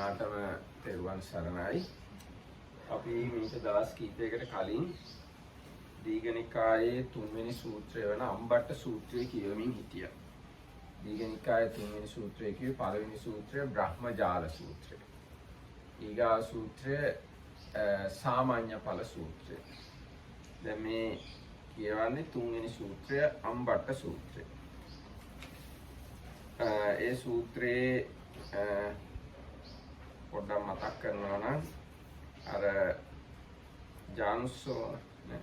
හැමදාටම තෙරුවන් සරණයි. අපි මේක දවස් කීපයකට කලින් දීඝනිකායේ 3 වෙනි සූත්‍රය වන අම්බට්ඨ සූත්‍රය කියවමින් හිටියා. දීඝනිකායේ 3 වෙනි සූත්‍රය කියවේ පළවෙනි සූත්‍රය බ්‍රහ්මජාල සූත්‍රය. ඊගා සූත්‍රය සාමාන්‍ය ඵල සූත්‍රය. දැන් මේ කියවන්නේ 3 වෙනි සූත්‍රය අම්බට්ඨ සූත්‍රය. ඒ සූත්‍රයේ පොඩ්ඩක් මතක් කරනවා නම් අර ජානුස්සෝ මේ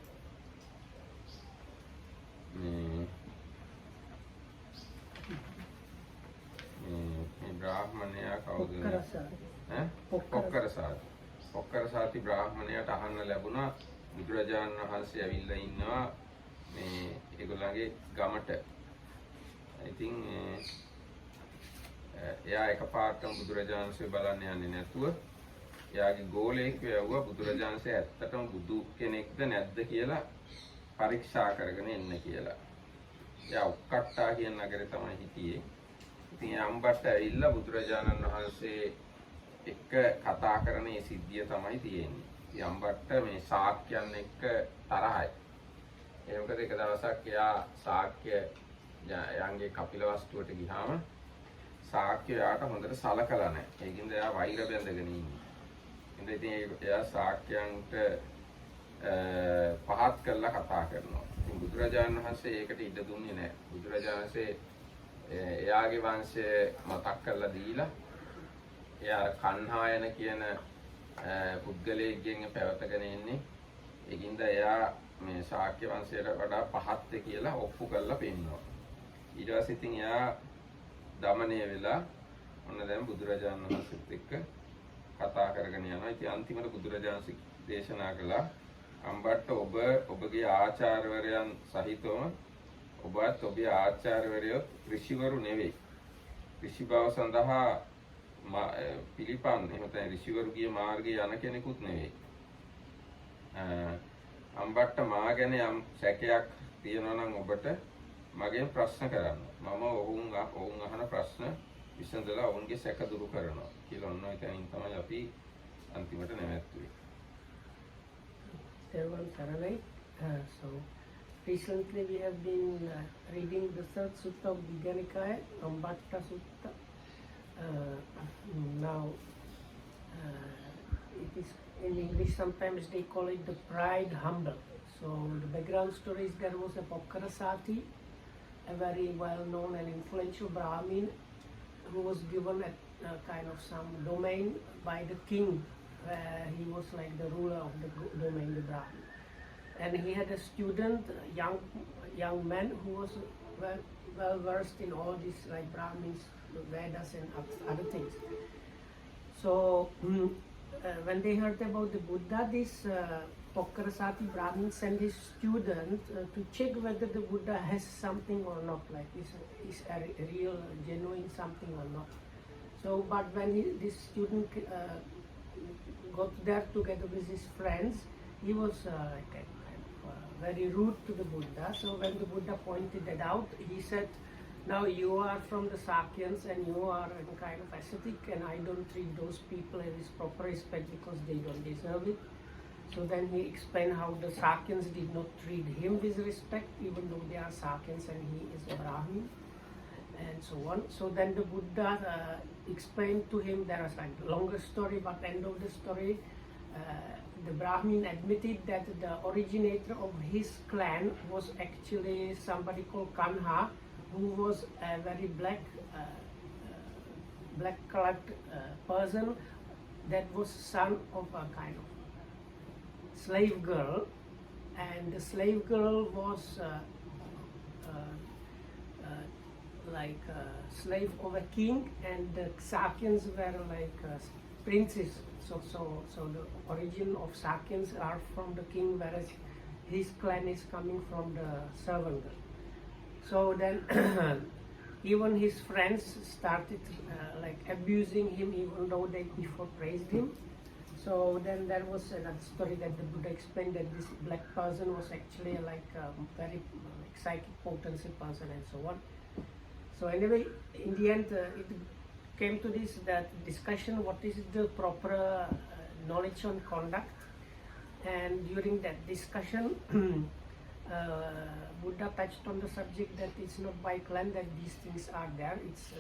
බ්‍රාහ්මණයා කවුද? පොක්කරසාති බ්‍රාහ්මණයාට අහන්න ලැබුණා බුදුරජාණන් වහන්සේ ඇවිල්ලා ඉන්නවා මේ ඒගොල්ලන්ගේ ගමට. ඉතින් එයා එකපාරටම බුදුරජාණන් වහන්සේ බලන්න යන්නේ නැතුව එයාගේ ගෝලයෙක් වැවුවා බුදුරජාණන් වහන්සේ ඇත්තටම බුදු කෙනෙක්ද නැද්ද කියලා පරීක්ෂා කරගෙන එන්න කියලා. එයා උක්කට්ටා කියන නගරේ තමයි හිටියේ. ඉතින් අම්බට්ට ඇවිල්ලා බුදුරජාණන් වහන්සේ එක්ක කතා කරන මේ සිද්ධිය තමයි තියෙන්නේ. ඉතින් අම්බට්ට මේ ශාක්‍යයන් එක්ක තරහයි. ඒ මොකද එක දවසක් එයා ශාක්‍ය යංගේ කපිලවස්තුවට ගියාම ශාක්‍යයාට හොඳට සලකලා නැහැ. ඒකින්ද එයා වෛර බැඳගෙන ඉන්නේ. ඉතින් එයා ශාක්‍යයන්ට පහත් කරලා කතා කරනවා. ඉතින් බුදුරජාණන් වහන්සේ ඒකට ඉඩ දුන්නේ නැහැ. බුදුරජාණන් වහන්සේ එයාගේ වංශය මතක් කරලා දීලා එයා කන්හායන කියන පුද්ගලයෙක්ගෙන් පැවතගෙන ඉන්නේ. ඒකින්ද එයා මේ ශාක්‍ය වංශයට වඩා පහත්ද කියලා ඔප්පු කරලා පෙන්නනවා. ඊට පස්සේ ඉතින් එයා දමනය වෙලා ඔන්න දැන් බුදුරජාණන් වහන්සේත් එක්ක කතා කරගෙන යනවා. ඉතින් අන්තිමට බුදුරජාණන් වහන්සේ දේශනා කළා අම්බට්ට ඔබගේ ආචාර්යවරයන් සහිතව ඔබත් ඔබේ ආචාර්යවරයෝ ඍෂිවරු නෙවෙයි. ඍෂි බව සඳහා පිළිපන් එහෙම තමයි ඍෂිවරුගේ මාර්ගයේ යන කෙනෙකුත් නෙවෙයි. අම්බට්ට මා ගැන යම් සැකයක් තියෙනවා නම් ඔබට මගෙන් ප්‍රශ්න කරන්න. මම ඔවුන් අහන ප්‍රශ්න විසඳලා ඔවුන්ගේ සැක දුරු කරනවා කියලා ඔන්න එතනින් තමයි අපි අන්තිමට නැවැත්තුවේ. So recently we have been reading the third sutta of Dīඝanikāya, Ambattha Sutta. Now it is in English sometimes they call it the pride humble. So the background story is there was a Pokkarasati, a very well-known and influential Brahmin who was given a kind of some domain by the king, where he was like the ruler of the domain, the Brahmin. And he had a student, young man who was well versed in all these like Brahmins, the Vedas and other things. So when they heard about the Buddha, this Pokkarasati Brahmin sent his student to check whether the Buddha has something or not, like is a real, genuine something or not. So, but when this student got there together with his friends, he was very rude to the Buddha. So when the Buddha pointed it out, he said, "Now you are from the Sakyans and you are a kind of ascetic, and I don't treat those people with proper respect because they don't deserve it." So then he explained how the Sakyans did not treat him with respect, even though they are Sakyans and he is a Brahmin, and so on. So then the Buddha explained to him, there was like a longer story, but end of the story, the Brahmin admitted that the originator of his clan was actually somebody called Kanha, who was a very black-colored person that was son of a kind of slave girl, and the slave girl was like a slave of a king, and the Sakyans were like princes. So the origin of Sakyans are from the king, whereas his clan is coming from the servant girl. So then even his friends started like abusing him, even though they before praised him. So then there was another story that the Buddha explained that this black person was actually like a very psychic potency person and so on. So anyway, in the end, it came to this that discussion what is the proper knowledge on conduct, and during that discussion Buddha touched on the subject that it's not by plan that these things are there. It's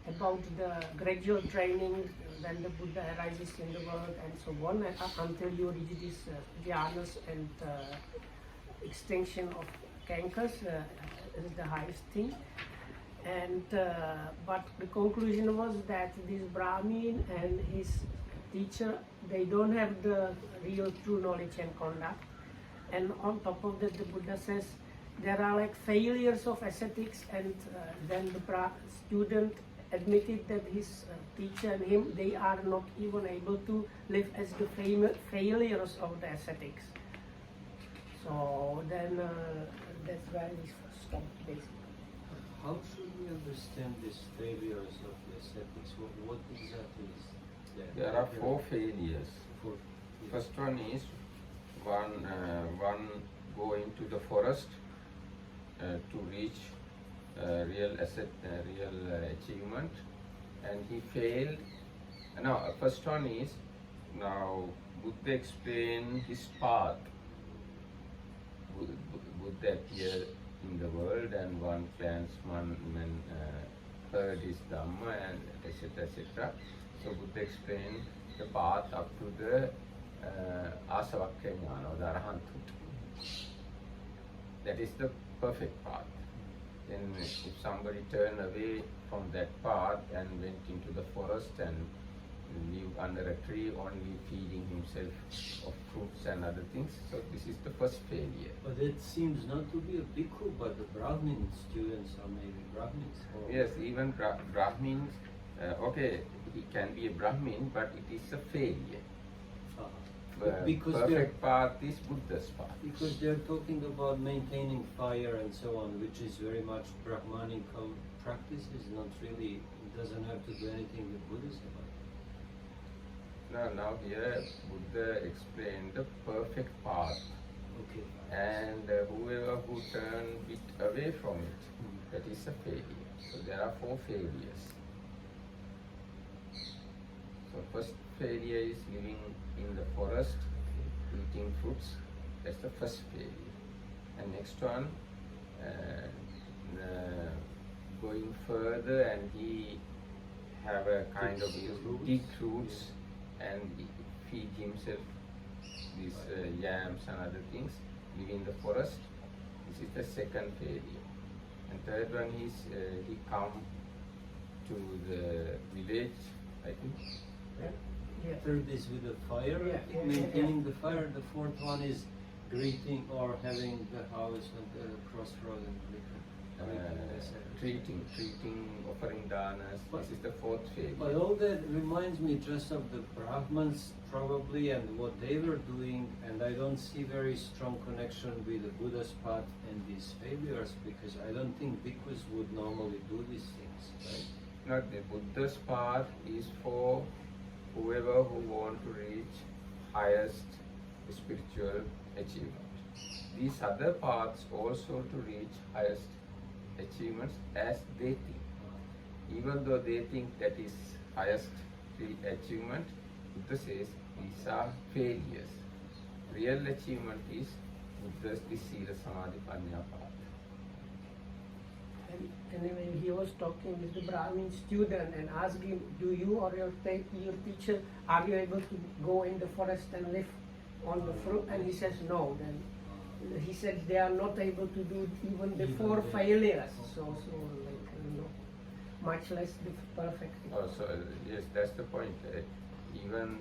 about the gradual training when the Buddha arises in the world and so on, and up until you reach this jhanas and extinction of cankers is the highest thing. And but the conclusion was that this Brahmin and his teacher, they don't have the real true knowledge and conduct. And on top of that, the Buddha says there are like failures of ascetics, and then the student admitted that his teacher and him, they are not even able to live as the failures of the ascetics. So then that's where we stopped basically. How should we understand these failures of the ascetics? What exactly is there? There are 4 failures. First one is one go into the forest to reach real achievement, and he failed. Now, first one is, now Buddha explained his path. Buddha appeared in the world, and one clansman heard his Dhamma, and etc. etc. So Buddha explained the path up to the Asavakya Jnana, or the Arahanthood. That is the perfect path. Then if somebody turned away from that path and went into the forest and lived under a tree, only feeding himself of fruits and other things, so this is the first failure. But it seems not to be a bhikkhu, but the Brahmin students are maybe Brahmins. Yes, even Brahmins, okay, he can be a Brahmin, but it is a failure. The perfect path is Buddha's path. Because they're talking about maintaining fire and so on, which is very much Brahmanical practice, is not really, it doesn't have to do anything with Buddhism. Now here Buddha explained the perfect path. Okay. And whoever who turn bit away from it, that is a failure. So there are 4 failures. So first failure is living in the forest, eating fruits. That's the first failure. And next one, going further, and he have a kind of dig roots and feed himself these yams and other things, live in the forest. This is the second failure. And third one is he come to the village, I think. Yeah. Third is with the fire, Yeah. maintaining the fire. The fourth one is greeting or having the house at the crossroad and treating, offering danas. This is the 4th failure. But all that reminds me just of the Brahmins probably and what they were doing, and I don't see very strong connection with the Buddha's path and these failures, because I don't think bhikkhus would normally do these things, right? Not the Buddha's path is for whoever who want to reach highest spiritual achievement. These other paths also to reach highest achievements as they think. Even though they think that is highest achievement, Buddha says these are failures. Real achievement is Buddha's Sila Samadhi Panya path. And when he was talking with the Brahmin student and asked him, do you or your teacher, are you able to go in the forest and live on the fruit? And he says no. Then he said they are not able to do even the 4 failures. So like, much less the perfect. Oh, so yes, that's the point. Even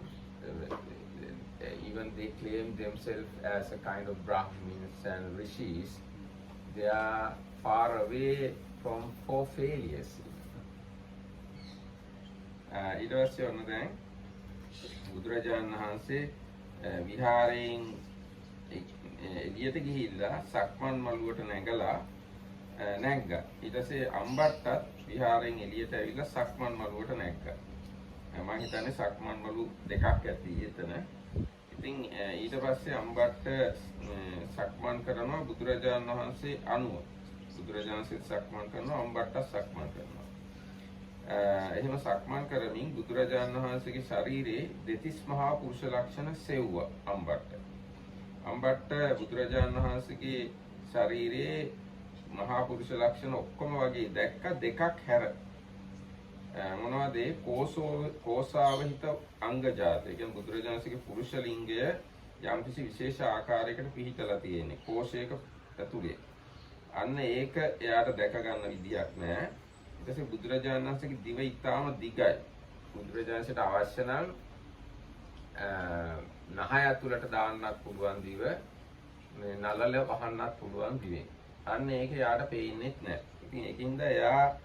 they claim themselves as a kind of Brahmins and Rishis, they are far away from 4 failures. ඊට පස්සේ ඔන්න දැන් බුදුරජාණන් වහන්සේ විහාරයෙන් එළියට ගිහිල්ලා සක්මන් මළුවට නැගලා නැග්ගා. ඊට පස්සේ අම්බට්ටත් විහාරයෙන් එළියට ඇවිල්ලා සක්මන් මළුවට නැග්ගා. මම හිතන්නේ සක්මන් මළු 2ක් ඇති එතන. ඉතින් ඊට පස්සේ අම්බට්ට සක්මන් කරනවා බුදුරජාණන් වහන්සේ අනුව. බුදුරජාණන් වහන්සේ සක්මන් කරනවා, අම්බට්ට සක්මන් කරනවා. එහෙම සක්මන් කරමින් බුදුරජාණන් වහන්සේගේ ශරීරයේ දෙතිස් මහා පුරුෂ ලක්ෂණ සෙව්වා අම්බට්ට. අම්බට්ට බුදුරජාණන් වහන්සේගේ ශරීරයේ මහා පුරුෂ ලක්ෂණ ඔක්කොම වගේ දැක්ක දෙකක් හැර. මොනවද ඒ කෝසාවහිත අංග ජාත. ඒ කියන්නේ බුදුරජාණන් වහන්සේගේ පුරුෂ ලිංගය යම්කිසි විශේෂ ආකාරයකට පිහිටලා තියෙන්නේ. කෝෂයක ඇතුලේ. අන්න ඒක එයාට දැක ගන්න විදියක් නැහැ. ඊට පස්සේ බුදුරජාණන් වහන්සේගේ දිව ඊටාම දිගයි. බුදුරජාණන්සේට අවශ්‍ය නම් නහය ඇතුළට දාන්නත් පුළුවන් දිව, මේ නළල වහන්නත් පුළුවන් දිවෙන්. අන්න ඒක එයාට පේන්නේ නැහැ. ඉතින් ඒකින්ද එයා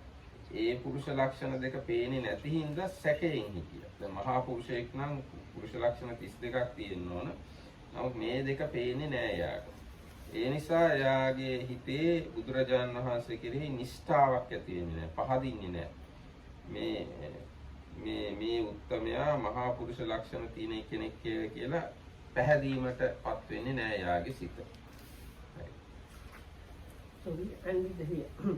ඒ පුරුෂ ලක්ෂණ දෙක පේන්නේ නැති හින්දා සැකයෙන් හිටියා. දැන් මහා පුරුෂයෙක් නම් පුරුෂ ලක්ෂණ 32ක් තියෙන්න ඕන. නමුත් මේ දෙක පේන්නේ නැහැ එයාට. ඒ නිසා එයාගේ හිතේ බුදුරජාණන් වහන්සේ කෙරෙහි නිෂ්ඨාවක් ඇති වෙන්නේ නැහැ, පහදින්නේ නැහැ. මේ උත්තමයා මහා පුරුෂ ලක්ෂණ තියෙන කෙනෙක් කියලා පැහැදීමටපත් වෙන්නේ නැහැ එයාගේ සිත. So we ended here.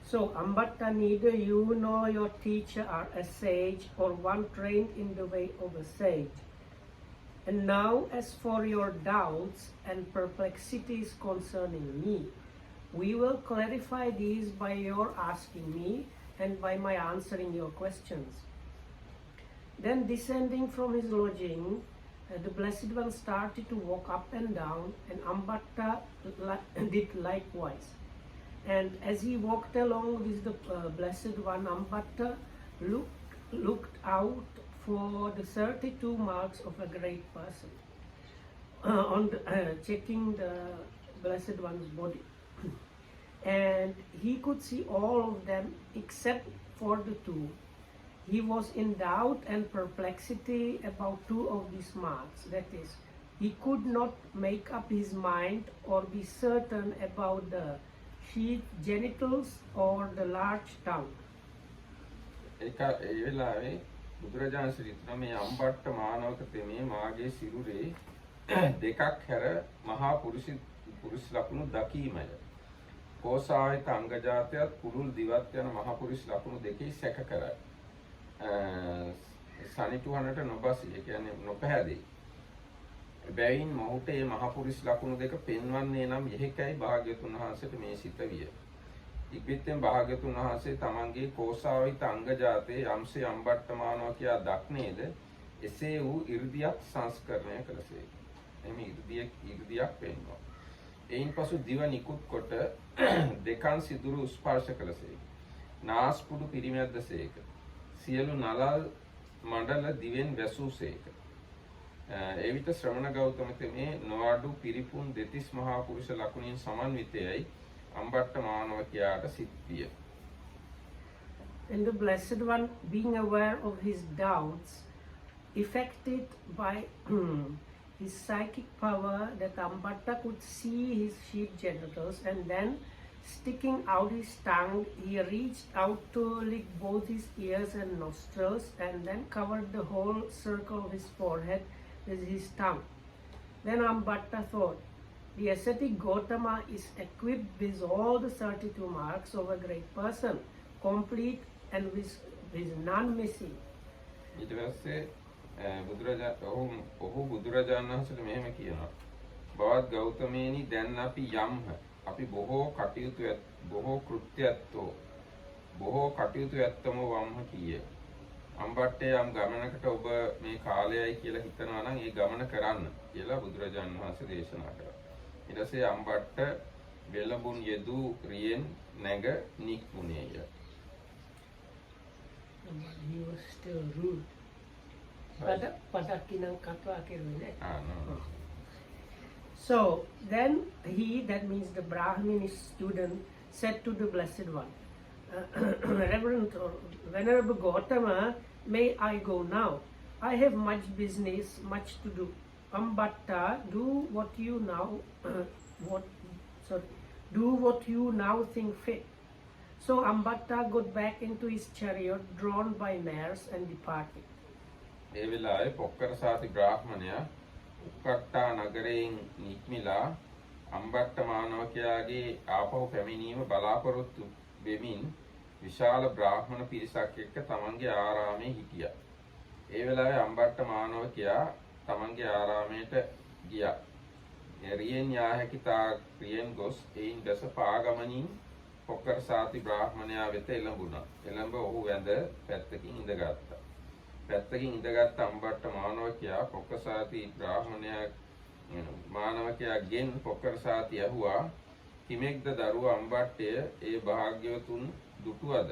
So Ambattha, neither you nor your teacher are a sage or one trained in the way of a sage. And now, as for your doubts and perplexities concerning me, we will clarify these by your asking me and by my answering your questions. Then, descending from his lodging, the Blessed One started to walk up and down, and Ambattha did likewise. And as he walked along with the Blessed One, Ambattha looked out for the 32 marks of a great person checking the Blessed One's body. And he could see all of them except for the two. He was in doubt and perplexity about two of these marks. That is, he could not make up his mind or be certain about the sheath genitals or the large tongue. බුදුරජාණන් ශ්‍රීතුමා මේ අම්බට්ට මානවක තෙමේ මාගේ සිරුරේ දෙකක් හැර මහා පුරුෂ ලක්ෂණ දකීමය. කෝසාවිත අංග ජාතයත් කුරුල් දිවත් යන මහා පුරුෂ ලක්ෂණ දෙකේ සැක කරයි. සනිටුහනට නොබසී, ඒ කියන්නේ නොපැහැදේ. බැවින් මොහුට මේ මහා පුරුෂ ලක්ෂණ දෙක පෙන්වන්නේ නම් එහෙකයි භාග්‍යවතුන් වහන්සේට මේ සිත විය. ඉක්විතෙන් භාග්‍යවතුන් වහන්සේ තමන්ගේ කෝසාවිත අංග ජාතයේ යම්සේ අම්බට්ට මානව කියා දක්නේද එසේ වූ 이르දියක් සංස්කරණය කළසේක. එමි 이르දියක් පෙන්වනවා. එයින් පසු දිව නිකුත් කොට දෙකන් සිදුරු ස්පර්ශ කළසේක. නාස්පුඩු පිරිමැද්දසේක. සියලු නලල් මණ්ඩල දිවෙන් වැසූසේක. එවිට ශ්‍රමණ ගෞතම තෙමේ නොඅඩු පිරිපුන් දෙතිස් මහා පුරුෂ ලකුණින් සමන්විතයයි Ambattha Manavakiyata Siddhiya. And the Blessed One, being aware of his doubts, effected by his psychic power that Ambattha could see his sheath genitals, and then sticking out his tongue, he reached out to lick both his ears and nostrils, and then covered the whole circle of his forehead with his tongue. Then Ambattha thought, the ascetic Gautama is equipped with all the 32 marks of a great person, complete and with none missing. ඊට පස්සේ බුදුරජාණන් වහන්සේට මෙහෙම කියනවා. බවත් ගෞතමේනි දැන් අපි යම්හ. අපි බොහෝ කටයුතු ඇත්තම වම්හ කීය. අම්බට්ටේ යම් ගමනකට ඔබ මේ කාලයයි කියලා හිතනවා නම් ඒ ගමන කරන්න කියලා බුදුරජාණන් වහන්සේ දේශනා කළා. ඊට පස්සේ අම්බට්ට වෙලඹුන් යෙදූ රියෙන් නැග නික්මුණේය. He was still rude. Padakinang katwa kirune. So then he, that means the Brahminic student, said to the Blessed One, Reverend or Venerable Gautama, may I go now? I have much business, much to do. Ambattha, do what you now think fit. So Ambattha got back into his chariot, drawn by mares, and departed. ඒ වෙලාවේ පොක්කරසාති බ්‍රාහ්මණයා උක්කට්ටා නගරයෙන් නික්මිලා අම්බට්ට මානවකයාගේ ආපහු පැමිණීම බලාපොරොත්තු වෙමින් විශාල බ්‍රාහ්මණ පිරිසක් එක්ක තමන්ගේ ආරාමයේ හිටියා. ඒ වෙලාවේ අම්බට්ට මානවකයා තමන්ගේ ආරාමයට ගියා. එරියෙන් යා හැකි තාක් රියෙන් ගොස් එයින් දස පාගමනින් පොක්කර සාති බ්‍රාහ්මණයා වෙත එළඹුණා. එළඹ ඔහු වැඳ පැත්තකින් ඉඳගත්තා. පැත්තකින් ඉඳගත් අම්බට්ට මානවකයා පොක්කර සාති මානවකයාගෙන් පොක්කර සාති ඇහුවා, කිමෙක්ද දරුවා අම්බට්ටය ඒ භාග්‍යවතුන් දුටුවද?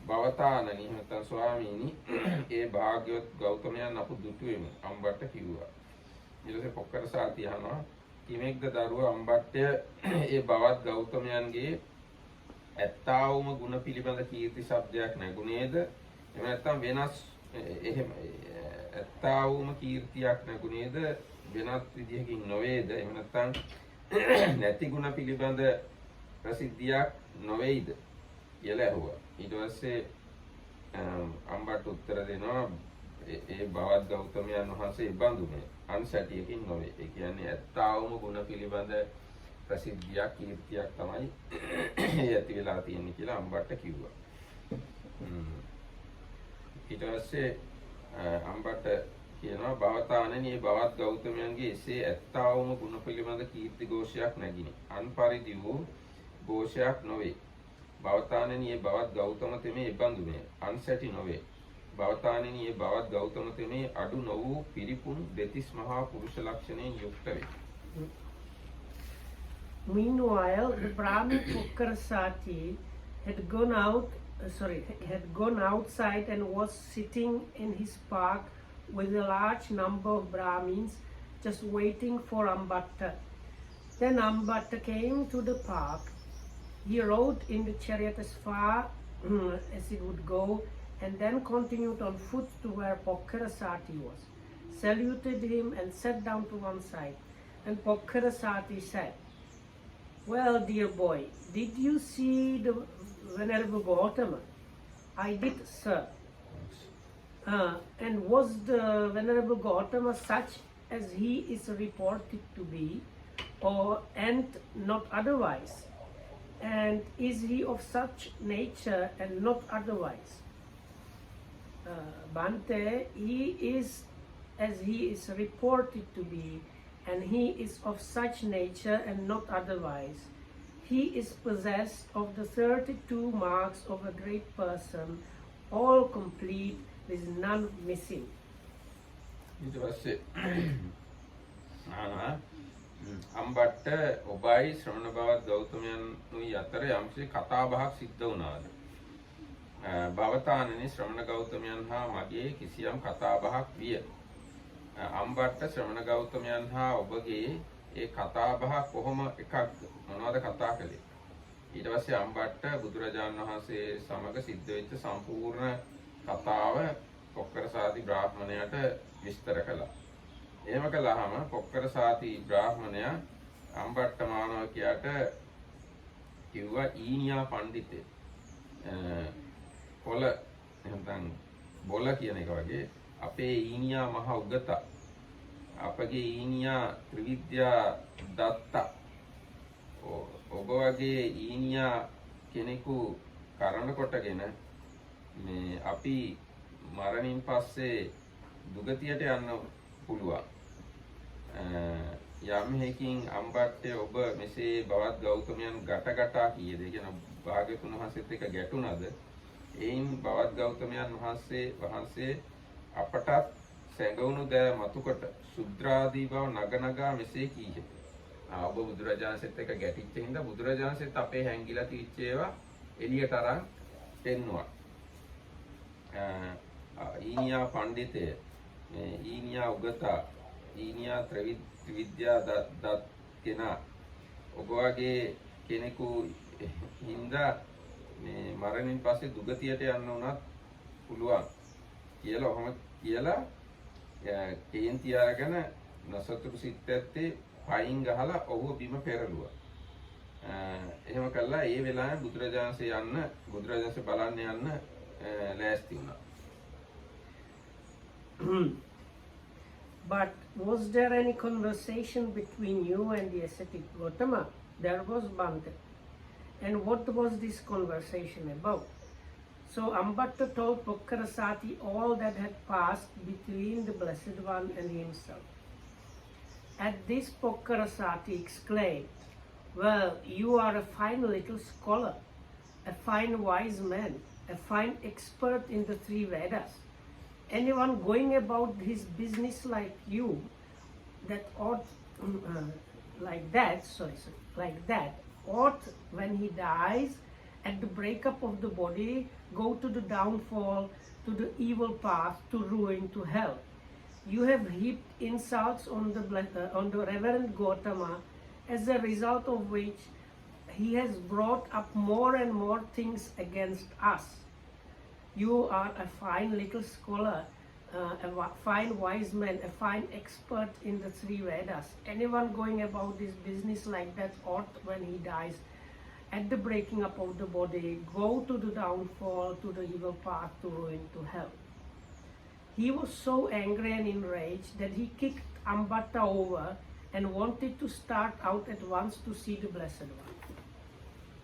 භවතානනි නැත්නම් ස්වාමීනි ඒ භාග්‍යවත් ගෞතමයන් අපු දුටුවෙමු අම්බට්ට කිව්වා. ඊට පස්සේ පොක්කර සාති අහනවා, කිමෙක්ද දරුවා අම්බට්ටය ඒ භවත් ගෞතමයන්ගේ ඇත්තා වූම ගුණ පිළිබඳ කීර්ති ශබ්දයක් නැගුණේද? එහෙම නැත්නම් වෙනස් එහෙම ඇත්තා වූම කීර්තියක් නැගුණේද වෙනත් විදිහකින් නොවේද? එහෙම නැත්නම් නැති ගුණ පිළිබඳ ප්‍රසිද්ධියක් නොවේද කියලා ඇහුවා. ඊට පස්සේ අම්බට්ට උත්තර දෙනවා, ඒ භවත් ගෞතමයන් වහන්සේ බඳුනේ අන්සැටියකින් නොවේ. ඒ කියන්නේ ඇත්තාවම ගුණ පිළිබඳ ප්‍රසිද්ධියක් කීර්තියක් තමයි ඇති වෙලා තියෙන්නේ කියලා අම්බට්ට කිව්වා. ඊට පස්සේ අම්බට්ට කියනවා, භවතානනි මේ භවත් ගෞතමයන්ගේ එසේ ඇත්තාවම ගුණ පිළිබඳ කීර්ති ഘോഷයක් නැගිනි. අන්පරිදි වූ ഘോഷයක් නොවේ. භවතානනි මේ භවත් ගෞතම තෙමේ බඳුනේ අන්සැටි නොවේ. භවතානනි මේ භවත් ගෞතම තෙමේ අඩු නො වූ පිරිපුන් දෙතිස් මහා පුරුෂ ලක්ෂණයෙන් යුක්ත වේ. Meanwhile, the Brahmin Pukkarasati had gone outside and was sitting in his park with a large number of Brahmins just waiting for Ambattha. Then Ambattha came to the park. He rode in the chariot as far as it would go and then continued on foot to where Pukkarasati was, saluted him and sat down to one side. And Pukkarasati said, "Well, dear boy, did you see the Venerable Gautama?" "I did, sir." And was the Venerable Gautama such as he is reported to be, and not otherwise? And is he of such nature and not otherwise? Bhante, he is as he is reported to be, and he is of such nature and not otherwise. He is possessed of the 32 marks of a great person, all complete, with none missing. ඊට පස්සේ අම්බට්ට ඔබයි ශ්‍රමණ බවත් ගෞතමයන්ුයි අතර යම්සේ කතා බහක් සිද්ධ වුණාද? භවතානනි ශ්‍රමණ ගෞතමයන් හා මගේ කිසියම් කතා බහක් විය. අම්බට්ට ශ්‍රමණ ගෞතමයන් හා ඔබගේ ඒ කතා බහ කොහොම එකක්ද? මොනවද කතා කළේ? ඊට පස්සේ අම්බට්ට බුදුරජාණන් වහන්සේ සමග සිද්ධ වෙච්ච සම්පූර්ණ කතාව පොක්කර සාති බ්‍රාහ්මණයාට විස්තර කළා. එහෙම කළාම පොක්කර සාති බ්‍රාහ්මණයා අම්බට්ට මානවකයාට කිව්වා, ඊනියා පඬිතේ කොළ නැත්නම් බොල කියන එක වගේ අපේ ඊනියා මහ උගත, අපගේ ඊනියා ත්‍රිවිද්‍යා දත්ත, ඔබ වගේ ඊනියා කෙනෙකු කරණ කොටගෙන මේ අපි මරණින් පස්සේ දුගතියට යන්න පුළුවන්. යම් හේකින් අම්බට්ටේ ඔබ මෙසේ බවත් ගෞතමයන් ගැටගටා කීයද? ඒ කියන භාග්‍යතුන් වහන්සේත් එක්ක ගැටුණාද? එයින් බවත් ගෞතමයන් වහන්සේ අපටත් සැඟවුණු දෑ මතුකොට සුද්‍රාදී බව නගනගා මෙසේ කීහ. ඔබ බුදුරජාණන්සේත් එක්ක ගැටිච්ච හින්දා බුදුරජාණන්සේත් අපේ හැංගිලා තිච්ච ඒවා එළියට අරන් පෙන්නුවා. ඊනියා පඬිතය, ඊනියා උගතා, ඊනියා ත්‍රිවිද්‍යා දත් කෙනා ඔබ වගේ කෙනෙකු හින්දා මේ මරණින් පස්සේ දුගතියට යන්න උනත් පුළුවන් කියලා ඔහොම කියලා කේන්ති අරගෙන නසතුරු සිත් ඇත්තේ පයින් ගහලා ඔහුව බිම පෙරළුවා. එහෙම කළා ඒ වෙලාවේ බුදුරජාණන්සේ බලන්න යන්න ලෑස්ති වුණා. But was there any conversation between you and the ascetic Gautama? There was, Bhante. And what was this conversation about? So Ambattha told Pokkarasati all that had passed between the Blessed One and himself. At this, Pokkarasati exclaimed, "Well, you are a fine little scholar, a fine wise man, a fine expert in the three Vedas. Anyone going about his business like you, that ought, like that, ought, when he dies, at the breakup of the body, go to the downfall, to the evil path, to ruin, to hell. You have heaped insults on the Reverend Gautama, as a result of which he has brought up more and more things against us. You are a fine little scholar, a fine wise man, a fine expert in the three Vedas. Anyone going about this business like that ought, when he dies, at the breaking up of the body, go to the downfall, to the evil path, to ruin, to hell." He was so angry and enraged that he kicked Ambattha over and wanted to start out at once to see the Blessed One.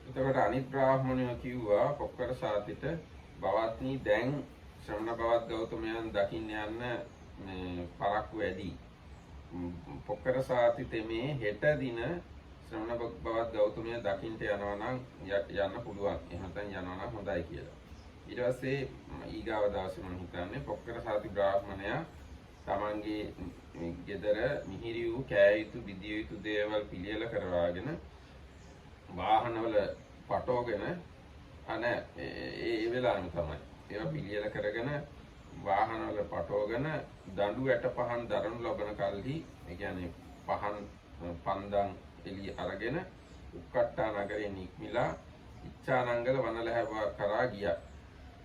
එතකොට අනිත් බ්‍රාහ්මණයෝ කිව්වා පොක්කරසාතිට, "බවත්නි දැන් ශ්‍රමණ බවත් ගෞතමයන් දකින්න යන්න මේ පරක්කු වැඩි. පොක්කරසාති තෙමේ හෙට දින ශ්‍රමණ බවත් ගෞතමයන් දකින්න යනවා නම් යන්න පුළුවන්. එහෙම නැත්නම් යනවා නම් හොඳයි" කියලා. ඊට පස්සේ ඊගාව දවසේ මම හිතන්නේ පොක්කරසාති බ්‍රාහ්මණයා තමන්ගේ ගෙදර මිහිරි වූ කෑ යුතු විදිය යුතු දේවල් පිළියෙල කරවාගෙන වාහනවල පටෝගෙන ඒ වෙලාවෙම තමයි ඒවා පිළියෙල කරගෙන වාහනවල පටෝගෙන දඬු ඇට පහන් දරනු ලබන කල්හි, ඒ කියන්නේ පහන් පන්දන් එළිය අරගෙන උක්කට්ටා නගරේ නික්මිලා ඉච්ඡානංගල වනලැහැව කරා ගියා.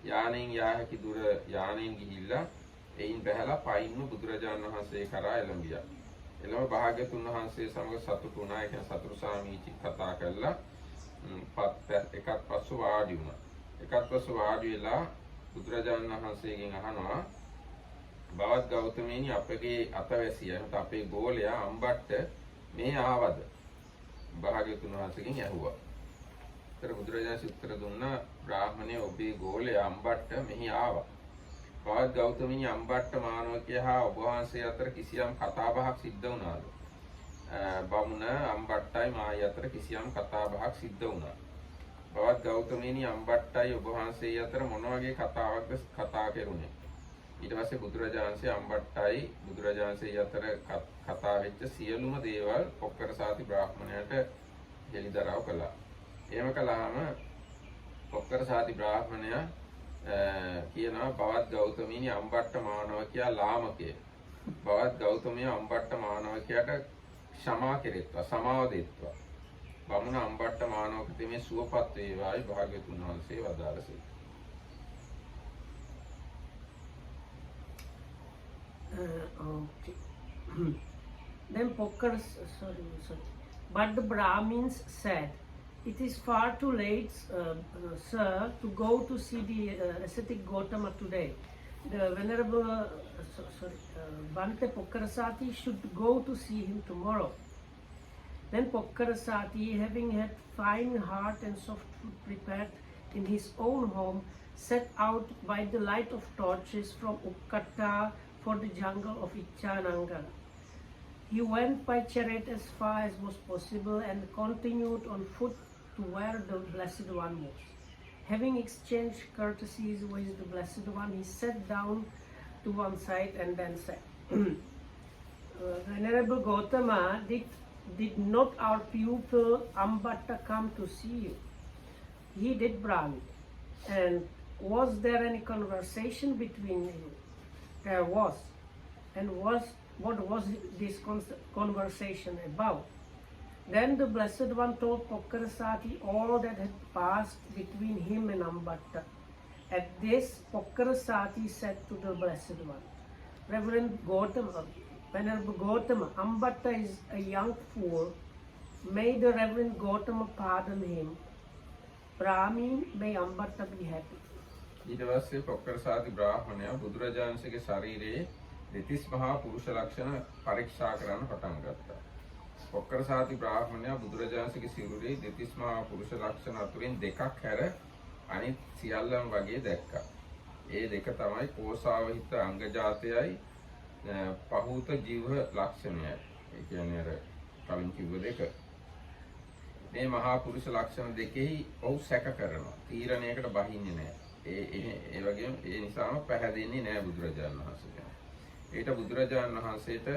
යානෙන් යා හැකි දුර යානෙන් ගිහිල්ලා එයින් බැහැලා පයින්ම බුදුරජාණන් වහන්සේ කරා එළඹියා. එළම භාග්‍යතුන් වහන්සේ සමග සතුටු වුණා. ඒ කියන්නේ සතුරු සාමීචි කතා කළා. එකත් පස්සු වාඩි වුණා. එකත් පස්සු වාඩි වෙලා බුදුරජාණන් වහන්සේගෙන් අහනවා, "බවත් ගෞතමයනි, අපගේ අතවැසියා, එහෙනම් අපේ ගෝලයා අම්බට්ට මේ ආවද?" භාග්‍යතුන් වහන්සේගෙන් ඇහුවා. ඒතර බුදුරජාණන් උත්තර දුන්නා, "බ්‍රාහ්මණය, ඔබේ ගෝලයා අම්බට්ට මෙහි ආවා. බවත් ගෞතමයනි, අම්බට්ට මානවකයා හා ඔබ වහන්සේ අතර කිසියම් කතාබහක් සිද්ධ වුණාද?" බමුණ, "අම්බට්ටයි මායි අතර කිසියම් කතාබහක් සිද්ධ වුණා." "බවත් ගෞතමයනි, අම්බට්ටයි ඔබ වහන්සේ අතර මොන වගේ කතාවක්ද කතා කෙරුණේ?" ඊට පස්සේ බුදුරජාණන්සේ අම්බට්ටයි බුදුරජාණන්සේ අතර කතා වෙච්ච සියලුම දේවල් පොක්කරසාති බ්‍රාහ්මණයට හෙළිදරව් කළා. එහෙම කළාම පොක්කරසාති බ්‍රාහ්මණයා කියනවා, "බවත් ගෞතමයනි, අම්බට්ට මානවකයා ලාමකය. බවත් ගෞතමය අම්බට්ට මානවකයාට ක්ෂමා කෙරෙත්වා, සමාව දෙත්වා. බමුණ අම්බට්ට මානවක තෙමේ සුවපත් වේවායි" භාග්‍යතුන් වහන්සේ වදාළසේ. Okay. Then but the Brahmins said, "It is far too late, sir, to go to see the ascetic Gautama today. The Venerable Bhante Pokkarasati should go to see him tomorrow." Then Pokkarasati, having had fine heart and soft food prepared in his own home, set out by the light of torches from Ukkatta for the jungle of Ichanangala. He went by chariot as far as was possible and continued on foot to where the Blessed One was. Having exchanged courtesies with the Blessed One, he sat down to one side and then said, "Venerable Gautama, did not our pupil Ambattha come to see you?" "He did, Brahmin." "And was there any conversation between you?" "There was." "And what was this conversation about?" Then the Blessed One told Pokkarasati all that had passed between him and Ambattha. At this, Pokkarasati said to the Blessed One, "Reverend Gautama, Venerable Gautama, Ambattha is a young fool. May the Reverend Gautama pardon him. Brahmin, may Ambattha be happy." ඊට පස්සේ පොක්කරසාති බ්‍රාහ්මණයා බුදුරජාණන්සේගේ ශරීරයේ දෙතිස් මහා පුරුෂ ලක්ෂණ පරීක්ෂා කරන්න පටන් ගත්තා. පොක්කරසාති බ්‍රාහ්මණයා බුදුරජාණන්සේගේ සිරුරේ දෙතිස් මහා පුරුෂ ලක්ෂණ අතුරින් දෙකක් හැර අනිත් සියල්ලම වගේ දැක්කා. ඒ දෙක තමයි කෝසාවහිත අංග ජාතයයි පහූත ජීව ලක්ෂණයයි. ඒ කියන්නේ අර කලින් කිව්ව දෙක. මේ මහා පුරුෂ ලක්ෂණ දෙකෙහි ඔව් සැක කරනවා. තීරණයකට බහින්නේ නැහැ. ඒ වගේම ඒ නිසාම පැහැදෙන්නේ නැහැ බුදුරජාණන් වහන්සේ. ඊට බුදුරජාණන් වහන්සේට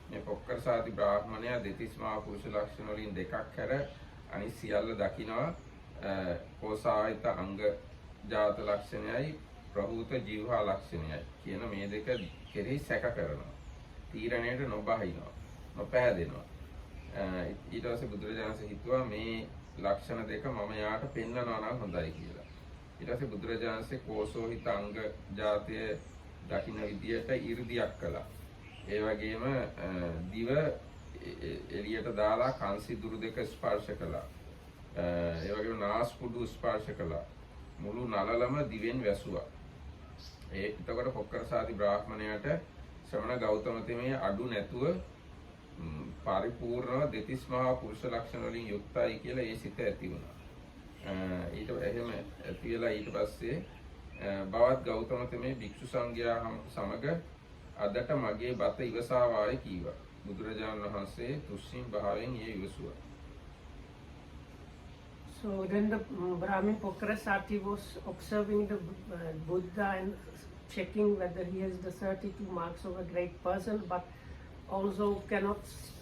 මේ පොක්කරසාති බ්‍රාහ්මණයා දෙතිස් මහා පුරුෂ ලක්ෂණ වලින් දෙකක් හැර අනිත් සියල්ල දකිනවා. කෝසාවිත අංග ජාත ලක්ෂණයයි ප්‍රහූත ජීවහා ලක්ෂණයයි කියන මේ දෙක කෙරෙහි සැක කරනවා. තීරණයට නොබහිනවා. නොපැහැදෙනවා. ඊට පස්සේ බුදුරජාණන් හිතුවා මේ ලක්ෂණ දෙක මම යාට පෙන්වනවා නම් හොඳයි කියලා. ඊට පස්සේ බුදුරජාණන්සේ කෝසෝහිත අංග ජාතය දකින්න විදියට 이르දියක් කළා. ඒ වගේම දිව එළියට දාලා කන්සිදුරු දෙක ස්පර්ශ කළා. ඒ වගේම නාස්පුඩු ස්පර්ශ කළා. මුළු නළලම දිවෙන් වැසුවා. එතකොට පොක්කරසාති බ්‍රාහ්මණයාට ශ්‍රමණ ගෞතම තෙමේ අඩු නැතුව පරිපූර්ණව දෙතිස් මහා පුරුෂ ලක්ෂණ වලින් යුක්තයි කියලා ඒ සිත ඇති වුණා. ඊට එහෙම ඇති වෙලා ඊට පස්සේ බවත් ගෞතම තෙමේ භික්ෂු සංඝයා සමග අදට මගේ බත ඉවසා වායි කීවා. බුදුරජාණන් වහන්සේ තුෂ්ණිම් භාවයෙන් ඒ ඉවසුවා. So then the Brahmin Pokrasati was observing the Buddha and checking whether he has the 32 marks of a great person, but also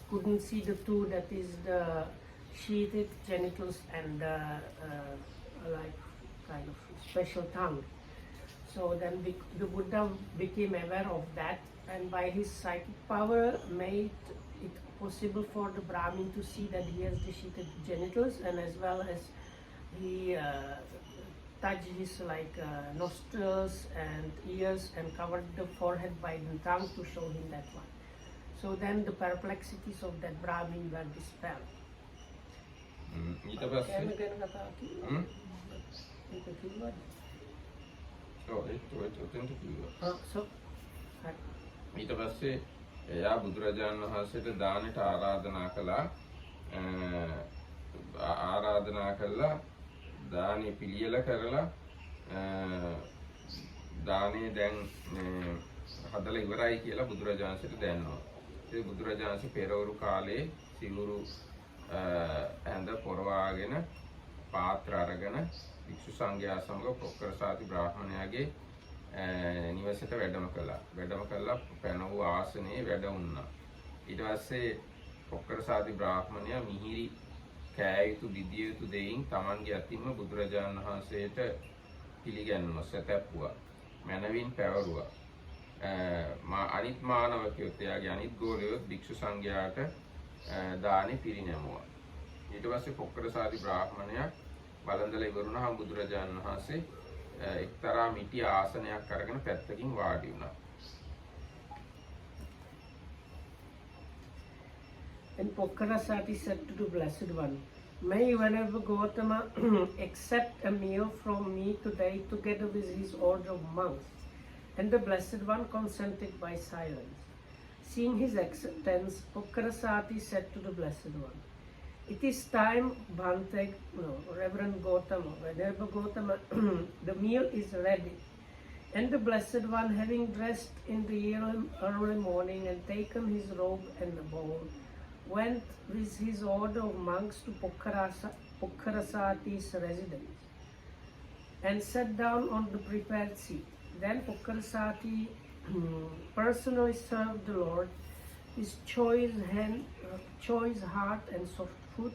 couldn't see the two, that is the sheathed genitals and like kind of special tongue. So then the Buddha became aware of that, and by his psychic power made it possible for the Brahmin to see that he has the sheathed genitals, and as well as he touched his nostrils and ears and covered the forehead by the tongue to show him that one. So then the perplexities of that Brahmin were dispelled. ඊට පස්සේ එයා බුදුරජාණන් වහන්සේට දානෙට ආරාධනා කළා දානෙ පිළියෙල කරලා දානෙ දැන් හදලා ඉවරයි කියලා බුදුරජාණන්සේට දැන්නවා. ඒ බුදුරජාණන්සේ පෙරවරු කාලේ සිවුරු ඇඳ පොරවාගෙන පාත්‍ර අරගෙන වික්ෂු සංඝයා සමග පොක්කරසාති බ්‍රාහ්මණයාගේ නිවසට වැඩම කළා. පැන වූ ආසනයේ වැඩ වුණා. ඊට පස්සේ පොක්කරසාති බ්‍රාහ්මණයා මිහිරි කෑ යුතු දිදිය යුතු දෙයින් Tamanගේ අතින්ම බුදුරජාණන් වහන්සේට පිළිගැන්වුවා, සැතැප්පුවා, මනවින් පැවරුවා. අනිත් මානවකයොත් එයාගේ අනිත් ගෝලයොත් භික්ෂු සංඝයාට දානෙ පිරිනැමුවා. ඊට පස්සේ පොක්කරසාති බ්‍රාහ්මණයා වළඳලා ඉවරුණාම බුදුරජාණන් වහන්සේ එක්තරා මිටි ආසනයක් අරගෙන පැත්තකින් වාඩි වුණා. And Pokrasati said to the Blessed One, "May whenever Gautama accept a meal from me today together with his order of monks." And the Blessed One consented by silence. Seeing his acceptance, Pokrasati said to the Blessed One, "It is time, Reverend Gautama, whenever Gautama, the meal is ready." And the Blessed One, having dressed in the early morning and taken his robe and the bowl, went with his order of monks to Pokrasati's residence and sat down on the prepared seat. Then Pokrasati personally served the Lord his choice heart and soft food,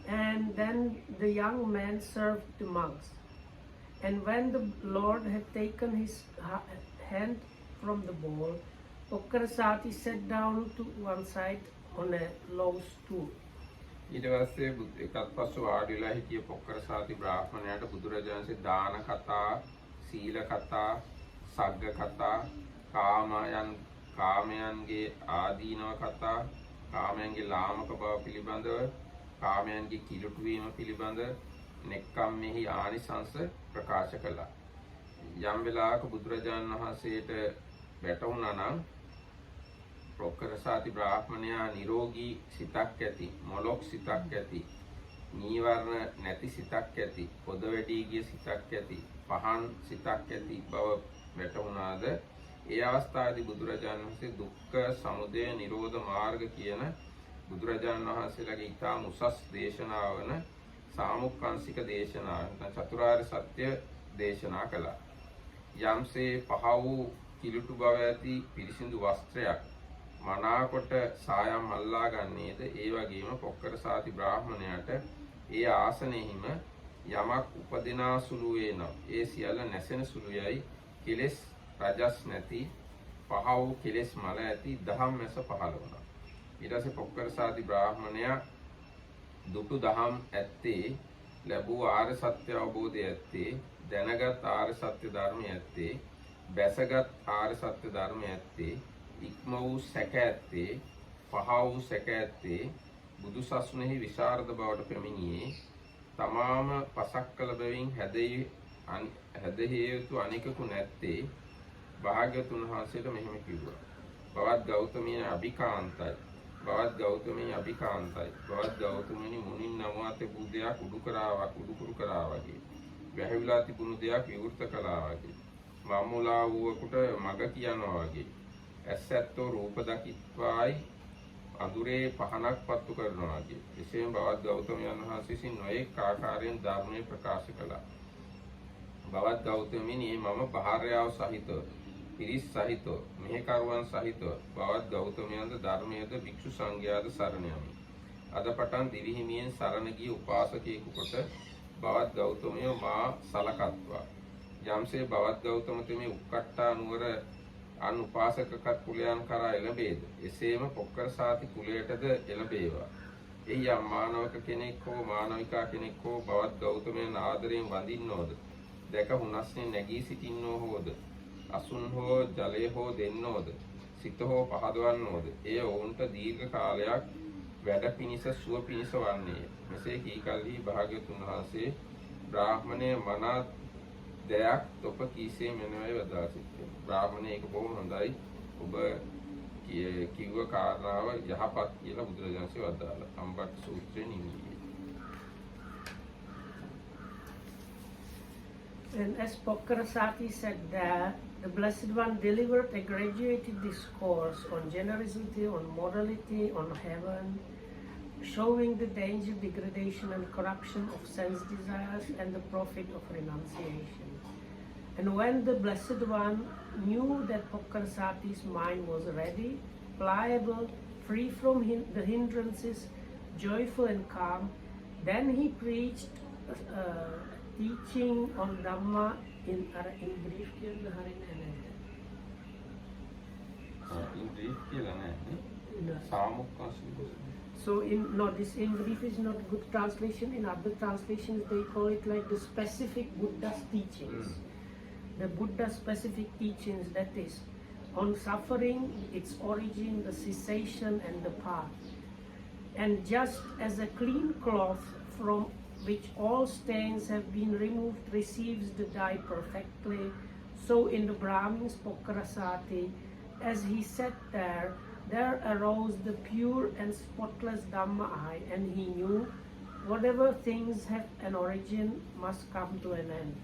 and then the young man served the monks. And when the Lord had taken his hand from the bowl, Pokrasati sat down to one side on a low stool. ඊට පස්සේ එකත් පස්සෙ වාඩි වෙලා හිටිය පොක්කරසාති බ්‍රාහ්මණයාට බුදුරජාණන්සේ දාන කතා, සීල කතා, සග්ග කතා, කාමයන්ගේ ආදීනව කතා, කාමයන්ගේ ලාමක බව පිළිබඳව, කාමයන්ගේ කිලුටු වීම පිළිබඳ නෙක්ඛම්මෙහි ආනිසංස ප්‍රකාශ කළා. යම් වෙලාවක බුදුරජාණන් වහන්සේට වැටුණා නම් පොක්කරසාති බ්‍රාහ්මණයා නිරෝගී සිතක් ඇති, මොලොක් සිතක් ඇති, නීවරණ නැති සිතක් ඇති, පොද වැඩි ගිය සිතක් ඇති, පහන් සිතක් ඇති බව වැටහුණාද ඒ අවස්ථාවේදී බුදුරජාණන් වහන්සේ දුක්ඛ සමුදය නිරෝධ මාර්ග කියන බුදුරජාණන් වහන්සේලාගේ ඊටාම උසස් දේශනාව වන සාමුක්ඛංශික දේශනාව චතුරාර්ය සත්‍ය දේශනා කළා. යම්සේ පහ වූ කිලුටු බව ඇති පිරිසිදු වස්ත්‍රයක් මනාකොට සායම් අල්ලා ගන්නේද ඒ වගේම පොක්කරසාති බ්‍රාහ්මණයාට ඒ ආසනෙහිම යමක් උපදිනා සුළු වේනම් ඒ සියල්ල නැසෙන සුළුයයි කෙලෙස් රජස් නැති පහ වූ කෙලෙස් මල ඇති දහම් මැස පහළ වුණා. ඊට පස්සේ පොක්කරසාති බ්‍රාහ්මණයා දුටු දහම් ඇත්තේ ලැබූ ආර්ය සත්‍ය අවබෝධය ඇත්තේ දැනගත් ආර්ය සත්‍ය ධර්මය ඇත්තේ බැසගත් ආර්ය සත්‍ය ධර්මය ඇත්තේ ඉක්ම වූ සැක ඇත්තේ පහ වූ සැක ඇත්තේ බුදු සසුනේහි විශාරද බවට පැමිණියේ තමාම පසක් කළ බැවින් හැදෙහි යුතු අනිකකු නැත්තේ භාග්‍යතුන් වහන්සේට මෙහෙම කිව්වා. බවත් ගෞතමී අභිකාන්තයි. බවත් ගෞතමී අභිකාන්තයි. බවත් ගෞතමී මුනින් නමවා තිබූ දෙයක් උඩුකුරු කරා වගේ. වැහිවිලා තිබුණු දෙයක් විවෘත කළා වගේ. මම්මුලා වූවකට මග කියනවා වගේ. ඇසැත්තෝ රූප දකිත්වායි අඳුරේ පහනක් පත්තු කරනවා වගේ. එසේම බවත් ගෞතමයන් වහන්සේ විසින් නොඑක ආකාරයෙන් ධර්මයේ ප්‍රකාශ කළා. බවත් ගෞතමීනි මම භාර්යාව සහිත පිරිස් සහිත මෙහෙකරුවන් සහිත බවත් ගෞතමයන්ද ධර්මයේද භික්ෂු සංඝයාද සරණ යමි. අද පටන් දිවිහිමියෙන් සරණ ගිය උපාසකයෙකු කොට බවත් ගෞතමයෝ මා සලකත්වා. යම්සේ බවත් ගෞතම තෙමේ උක්කට්ටා නුවර අන් උපාසක කුලයන් කරා එළඹේද එසේම පොක්කරසාති කුලයටද එළඹේවා. එයි යම් මානවක කෙනෙක් හෝ මානවිකා කෙනෙක් හෝ බවත් ගෞතමයන් ආදරයෙන් වඳින්නෝද දැක හුනස්නේ නැගී සිටින්නෝ හෝද අසුන් හෝ ජලය හෝ දෙන්නෝද සිත හෝ පහදවන්නෝද එය ඔවුන්ට දීර්ඝ කාලයක් වැඩ පිණිස සුව පිණිස වන්නේය. මෙසේ කී කල්හි භාග්‍යතුන් වහන්සේ බ්‍රාහ්මණය මනා දෙයක් තොප කීසේ මෙනවයි වදා සිටියේ. බ්‍රාහ්මණය ඒක බොහොම හොඳයි. ඔබ කිව්ව කාරණාව යහපත් කියලා බුදුරජාණන්සේ වදාළා. අම්බට්ඨ සූත්‍රයේ නිමිතියි. And as Pokkarasati said that the Blessed One delivered a graduated discourse on generosity, on morality, on heaven, showing the danger, degradation and corruption of sense desires and the profit of renunciation. And when the Blessed One knew that Pokkarasati's mind was ready, pliable, free from the hindrances, joyful and calm, then he preached teaching on Dhamma in brief. In brief, So this in brief is not good translation. In other translations they call it like the specific Buddha's teachings. The Buddha's specific teachings, that is on suffering, its origin, the cessation and the path. And just as a clean cloth from which all stains have been removed receives the dye perfectly, so in the Brahmin's Pokkarasati, as he sat there arose the pure and spotless Dhamma eye, and he knew whatever things have an origin must come to an end.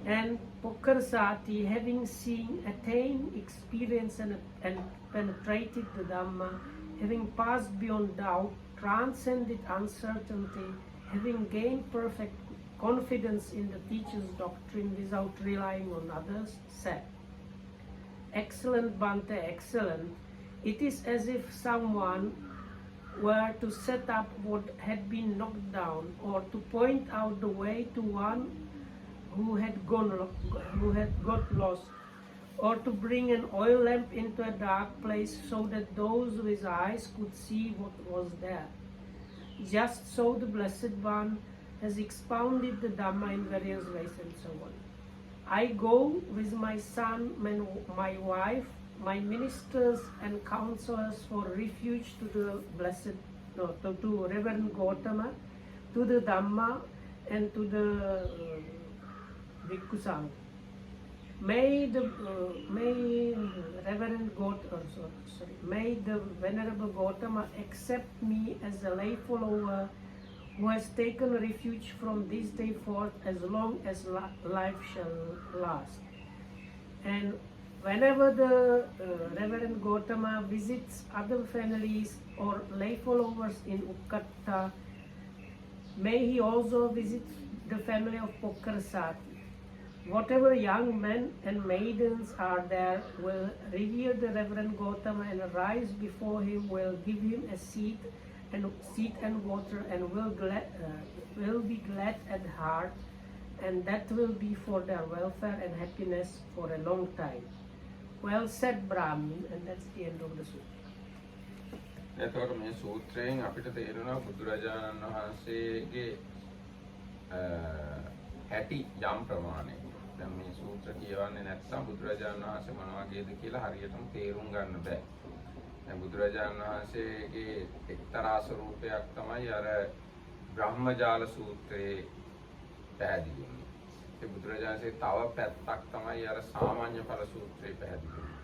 And Pokkarasati, having seen, attained, experienced and penetrated the Dhamma, having passed beyond doubt, transcended uncertainty, having gained perfect confidence in the teacher's doctrine without relying on others, said, "Excellent Bhante, excellent. It is as if someone were to set up what had been knocked down, or to point out the way to one who had got lost, or to bring an oil lamp into a dark place so that those with eyes could see what was there. Just so the Blessed One has expounded the Dhamma in various ways," and so on. "I go with my son, my wife, my ministers and counselors for refuge to the to Reverend Gautama, to the Dhamma and to the Bhikkhu Sangha. may Reverend may the Venerable Gautama accept me as a lay follower who has taken refuge from this day forth as long as life shall last. And whenever the Reverend Gautama visits other families or lay followers in Ukkatta, may he also visit the family of Pokkarasati. Whatever young men and maidens are there will revere the Reverend Gautama and rise before him, will give him a seat and water, and will be glad at heart, and that will be for their welfare and happiness for a long time. Well said, Brahmin, and that's the end of the sutra. එතකොට මේ සූත්‍රයෙන් අපිට තේරෙනවා බුදුරජාණන් වහන්සේගේ හැටි යම් ප්‍රමාණයක. දැන් මේ සූත්‍ර කියවන්නේ නැත්නම් බුදුරජාණන් වහන්සේ මොන වගේද කියලා හරියටම තේරුම් ගන්න බෑ. දැන් බුදුරජාණන් වහන්සේගේ එක්තරා ස්වරූපයක් තමයි අර බ්‍රහ්මජාල සූත්‍රයේ පැහැදිලි වෙන්නේ. ඒ බුදුරජාණන්සේ තව පැත්තක් තමයි අර සාමාන්‍ය ඵල සූත්‍රයේ පැහැදිලි වෙන්නේ.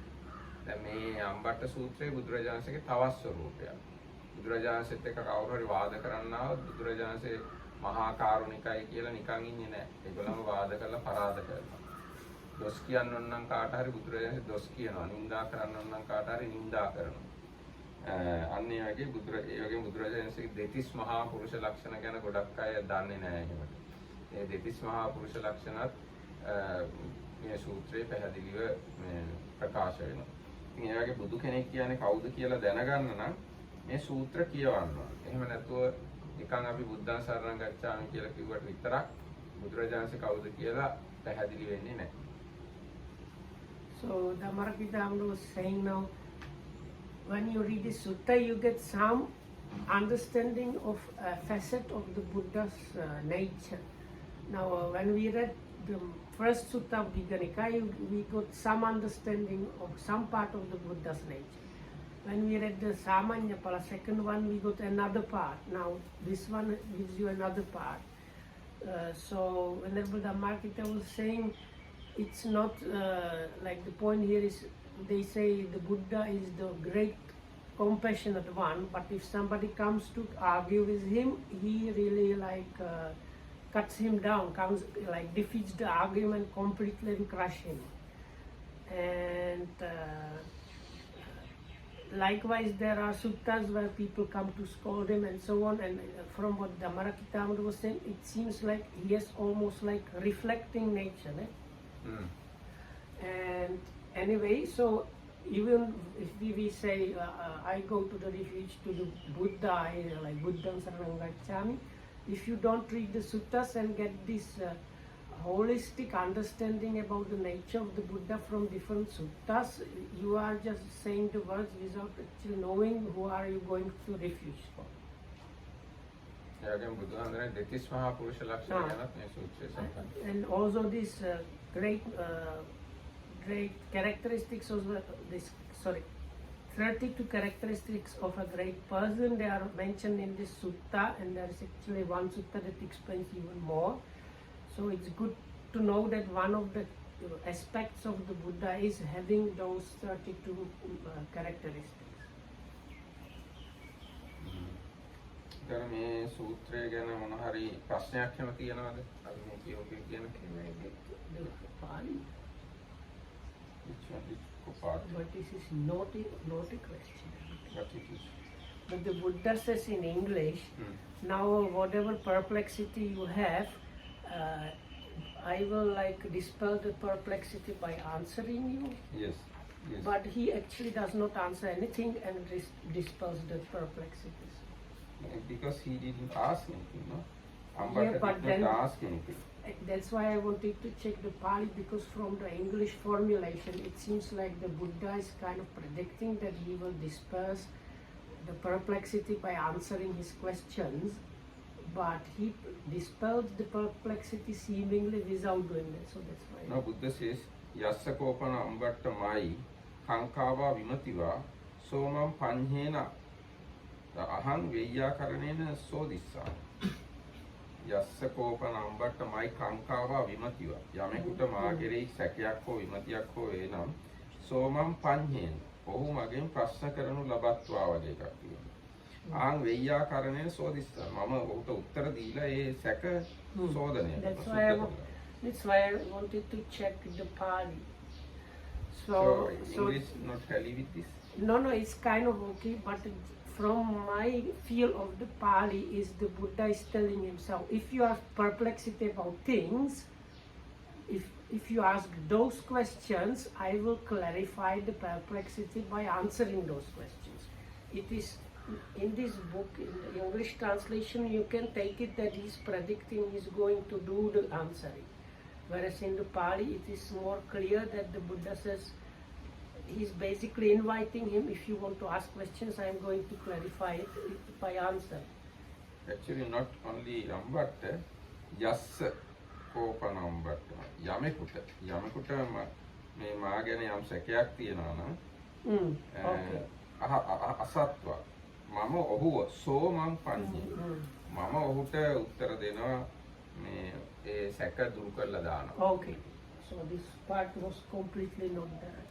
දැන් මේ අම්බට්ට සූත්‍රයේ බුදුරජාණන්සේගේ තවත් ස්වරූපයක්. බුදුරජාණන්සේත් එක්ක කවුරු හරි වාද කරන්නව බුදුරජාණන්සේ මහා කාරුණිකයි කියලා නිකන් ඉන්නේ නැහැ. ඒගොල්ලන්ව වාද කරලා පරාද කරනවා. දොස් කියන්න ඕන නම් කාට හරි බුදුරජාණන්සේ දොස් කියනවා. නින්දා කරන්න ඕන නම් කාට හරි නින්දා කරනවා. අන්න ඒ වගේ බුදුරජාණන්සේගේ දෙතිස් මහා පුරුෂ ලක්ෂණ ගැන ගොඩක් අය දන්නේ නැහැ එහෙමද. ඒ දෙතිස් මහා පුරුෂ ලක්ෂණත් මේ සූත්‍රයේ පැහැදිලිව ප්‍රකාශ වෙනවා. ඉතින් ඒ වගේ බුදු කෙනෙක් කියන්නේ කවුද කියලා දැනගන්න නම් මේ සූත්‍ර කියවන්න ඕන. එහෙම නැත්නම් නිකන් අපි බුද්ධං සරණං ගච්ඡාමි කියලා කිව්වට විතරක් බුදුරජාණන්සේ කවුද කියලා පැහැදිලි වෙන්නේ නැහැ. So Dhammarakita was saying now, when you read this sutta, you get some understanding of a facet of the Buddha's nature. Now, when we read the first sutta of Digha Nikaya, we got some understanding of some part of the Buddha's nature. When we read the Samanya Pala, second one, we got another part. Now, this one gives you another part. So, Venerable Dhammarakita was saying, it's not like the point here is, they say the Buddha is the great compassionate one, but if somebody comes to argue with him, he really cuts him down, defeats the argument completely and crush him. And likewise, there are suttas where people come to scold him and so on, and from what Dhammarakita was saying, it seems like he has almost like reflecting nature. And anyway, so even if we say, I go to the refuge to the Buddha, like Buddham Saranam Gacchami, if you don't read the suttas and get this holistic understanding about the nature of the Buddha from different suttas, you are just saying the words without actually knowing who are you going to refuge for. And also this great characteristics of 32 characteristics of a great person, they are mentioned in this sutta, and there is actually one sutta that explains even more. So it's good to know that one of the aspects of the Buddha is having those 32 characteristics. දැන් මේ සූත්‍රය ගැන මොන හරි ප්‍රශ්නයක් එහෙම තියෙනවද? අපි මේ කියෝකේ කියන But this is not a question. What it is? But the Buddha says in English, now whatever perplexity you have, I will dispel the perplexity by answering you. Yes. But he actually does not answer anything and dispels the perplexities. Because he didn't ask anything, no? Ambattha but did not ask anything. That's why I wanted to check the Pali, because from the English formulation, it seems like the Buddha is kind of predicting that he will disperse the perplexity by answering his questions, but he dispels the perplexity seemingly without doing that. So that's why. No, Buddha says, Yassa kopana ambatta mai kankava vimativa somam panhena aham veyya karanena sodissa. යස්ස කෝපන අම්බට්ට මයි කාංකාවා විමතිව යමෙකුට මා කෙරෙහි සැකයක් හෝ විමතියක් හෝ එනම් සෝමම් පඤ්ඤේන ඔහු මගෙන් ප්‍රශ්න කරනු ලබත්වා වගේ එකක් තියෙනවා. ආන් වෙය්‍යාකරණයෙන් සෝදිස්සා මම ඔහුට උත්තර දීලා ඒ සැක සෝදනය That's why I wanted to check the Pali. So English not tally with this? No, it's kind of okay, but from my feel of the Pali is the Buddha is telling himself, if you have perplexity about things, if you ask those questions, I will clarify the perplexity by answering those questions. It is in this book, in the English translation, you can take it that he's predicting he's going to do the answering. Whereas in the Pali, it is more clear that the Buddha says, he's basically inviting him, if you want to ask questions, I am going to clarify it by answer. Actually, not only Ambattha, yassa කෝපන අම්බට්ට යමෙකුට මේ මා ගැන යම් සැකයක් තියෙනවා නම් අසත්ව මම ඔහුව සෝමං පඤ්ඤේ මම ඔහුට උත්තර දෙනවා මේ ඒ සැක දුරු කරලා දානවා. Okay, so this part was completely not there,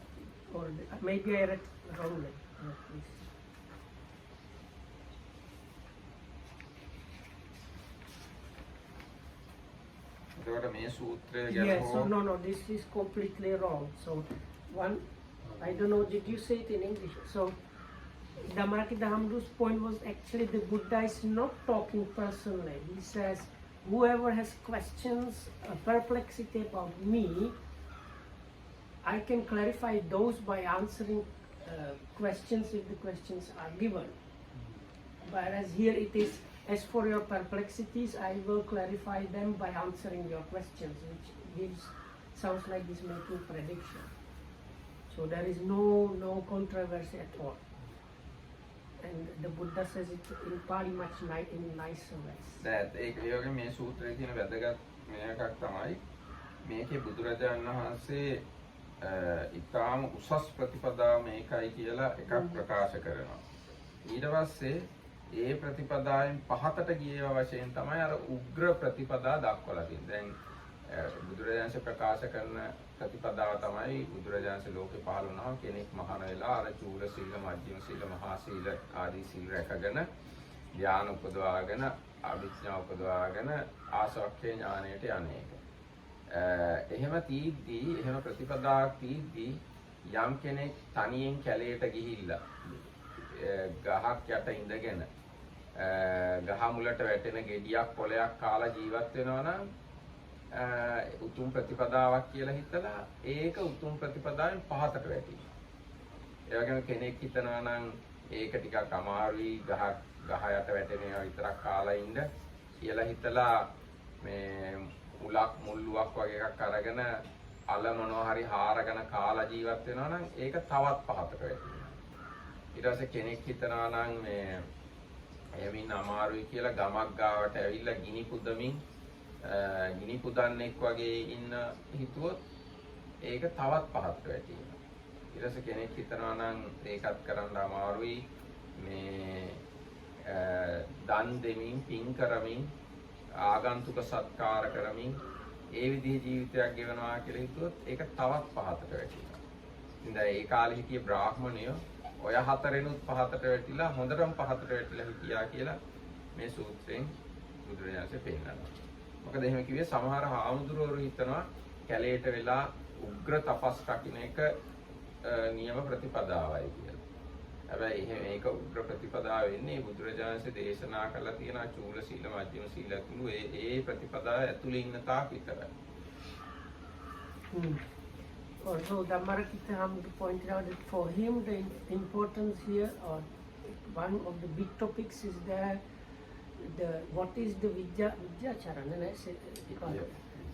or maybe I read wrongly. Yes, so no, this is completely wrong. So one, I don't know, did you say it in English? So Dhammakita Hamdu's point was actually the Buddha is not talking personally. He says, whoever has questions, perplexity about me, I can clarify those by answering questions if the questions are given. Whereas here it is, as for your perplexities, I will clarify them by answering your questions, which sounds like he's making prediction. So there is no controversy at all. And the Buddha says it in Pali much in nicer ways. ඒක යෝගේ මේ සූත්‍රයේ තියෙන වැදගත් මේකක් තමයි මේකේ බුදුරජාණන් වහන්සේ ඊටාම උසස් ප්‍රතිපදාව මේකයි කියලා එකක් ප්‍රකාශ කරනවා. ඊට පස්සේ ඒ ප්‍රතිපදාවෙන් පහතට ගිය වශයෙන් තමයි අර උග්‍ර ප්‍රතිපදා දක්වලා තියෙන්නේ. දැන් බුදුරජාණන්සේ ප්‍රකාශ කරන ප්‍රතිපදාව තමයි බුදුරජාණන්සේ ලෝකේ පහළ වුණාම කෙනෙක් මහාන වෙලා අර චූල සීල, මධ්‍යම සීල, මහා සීල ආදී සීල රැකගෙන ඥාන උපදවාගෙන අභිඥා උපදවාගෙන ආසවක්ඛේ ඥානයට යන්නේ. එහෙම තීද්දී එහෙම ප්‍රතිපදාවක් තීද්දී යම් කෙනෙක් තනියෙන් කැලේට ගිහිල්ලා ගහක් යට ඉඳගෙන ගහ මුලට වැටෙන ගෙඩියක් පොලයක් කාලා ජීවත් වෙනවා නම් උතුම් ප්‍රතිපදාවක් කියලා හිතලා ඒක උතුම් ප්‍රතිපදාවෙන් පහතට වැටෙනවා. ඒ වගේම කෙනෙක් හිතනවා නම් ඒක ටිකක් අමාරුයි ගහ යට වැටෙනවා විතරක් කාලා ඉන්න කියලා හිතලා මේ මුලක් මුල්ලුවක් වගේ එකක් අරගෙන අල මොනවා හරි හාරගෙන කාලා ජීවත් වෙනවා නම් ඒක තවත් පහතට වැටෙනවා. ඊට පස්සේ කෙනෙක් හිතනවා නම් මේ එමින් අමාරුයි කියලා ගමක් ගාවට ඇවිල්ලා ගිනි පුදන්නෙක් වගේ ඉන්න හිතුවොත් ඒක තවත් පහත් වැටෙනවා. ඊට පස්සේ කෙනෙක් හිතනවා නම් ඒකත් කරන්න අමාරුයි මේ දන් දෙමින් පින් කරමින් ආගන්තුක සත්කාර කරමින් ඒ විදිහේ ජීවිතයක් ගෙවනවා කියලා හිතුවොත් ඒක තවත් පහතට වැටෙනවා. ඉතින් ඒ කාලේ හිටිය බ්‍රාහ්මණයෝ ඔය හතරෙනුත් පහතට වැටිලා හොඳටම පහතට වැටිලා හිටියා කියලා මේ සූත්‍රයෙන් බුදුරජාණන්සේ පෙන්නනවා. මොකද එහෙම කිව්වේ සමහර හාමුදුරුවෝ හිතනවා කැලේට වෙලා උග්‍ර තපස් රකින්න එක නියම ප්‍රතිපදාවයි කියලා. හැබැයි එහෙම මේක උග්‍ර ප්‍රතිපදාව වෙන්නේ බුදුරජාණන්සේ දේශනා කළා තියෙන චූල සීල මධ්‍යම සීල ඇතුළු ඒ ප්‍රතිපදාව ඇතුළේ ඉන්න තාක් විතරයි. Also, Dhammakita Hamdu pointed out that for him the importance here, or one of the big topics is what is the Vidyacharana?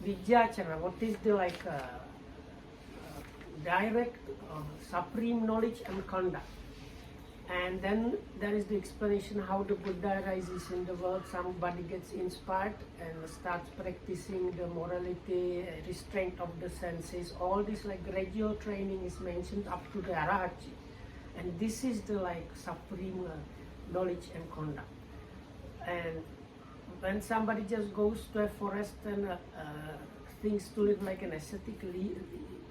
Vidyacharana. What is the direct supreme knowledge and conduct? And then there is the explanation how the Buddha arises in the world. Somebody gets inspired and starts practicing the morality, restraint of the senses. All this gradual training is mentioned up to the Arahati. And this is the supreme knowledge and conduct. And when somebody just goes to a forest and thinks to live like an ascetic,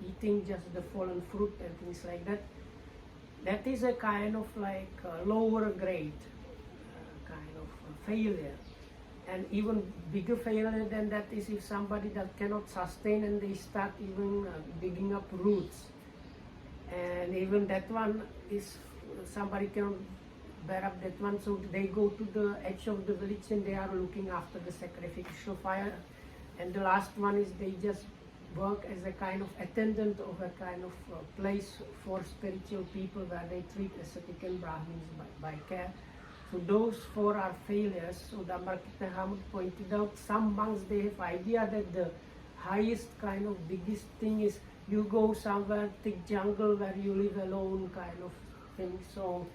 eating just the fallen fruit and things like that, that is a kind of like lower grade kind of failure. And even bigger failure than that is if somebody that cannot sustain and they start even digging up roots. And even that one is, somebody cannot bear up that one, so they go to the edge of the village and they are looking after the sacrificial fire. And the last one is they just work as a kind of attendant of a kind of place for spiritual people where they treat ascetic and Brahmins by care. So those four are failures. So the Ambattha Hamid pointed out, some monks, they have idea that the highest kind of biggest thing is you go somewhere thick jungle where you live alone kind of thing. So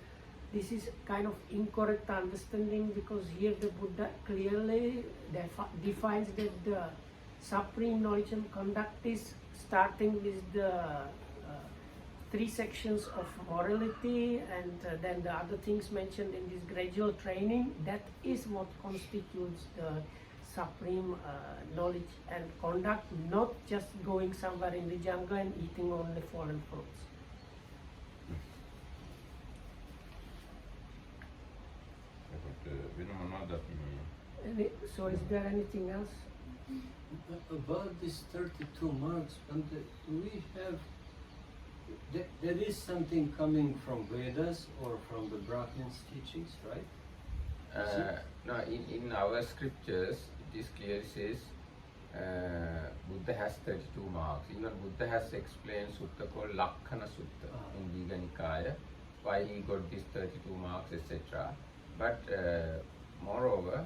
this is kind of incorrect understanding, because here the Buddha clearly defines that the supreme knowledge and conduct is starting with the three sections of morality, and then the other things mentioned in this gradual training. That is what constitutes the supreme knowledge and conduct, not just going somewhere in the jungle and eating only fallen fruits. So is there anything else? About these 32 marks, we have, there is something coming from Vedas or from the Brahmins' teachings, right? No, in our scriptures, it is clearly says Buddha has 32 marks. Even Buddha has explained sutta called Lakhana Sutta in Digha Nikaya, why he got these 32 marks, etc. But moreover,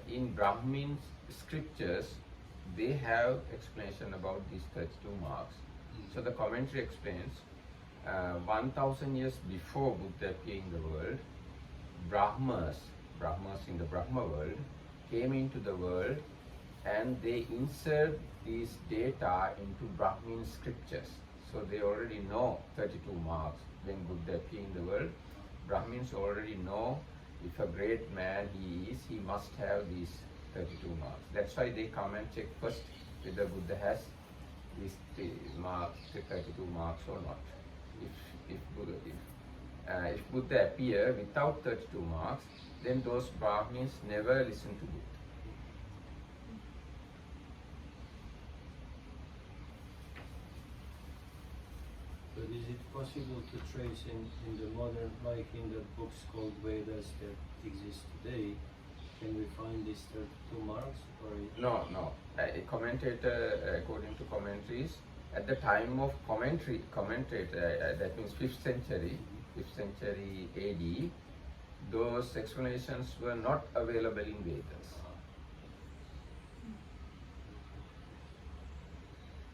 in Brahmins' scriptures, they have explanation about these 32 marks. So the commentary explains 1000 years before Buddha appeared in the world, Brahmas in the Brahma world came into the world and they insert these data into Brahmin scriptures. So they already know 32 marks. When Buddha appeared in the world, Brahmins already know if a great man he is, he must have these 32 marks. That's why they come and check first whether Buddha has these 32 marks or not. If Buddha appear without 32 marks, then those Brahmins never listen to Buddha. But is it possible to trace in the modern, like in the books called Vedas that exist today, can we find these 32 marks? Or No. A commentator, according to commentaries, at the time of commentator, that means 5th century AD, those explanations were not available in Vedas.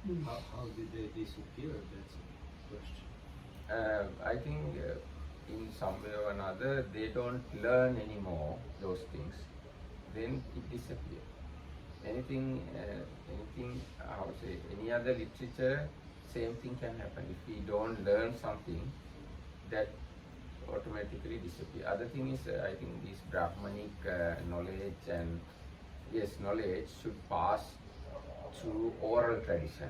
how did they disappear? That's a question. I think in some way or another they don't learn anymore those things, then it disappears. Anything, any other literature, same thing can happen. If we don't learn something, that automatically disappear. Other thing is, I think this Brahmanic knowledge and knowledge should pass through oral tradition.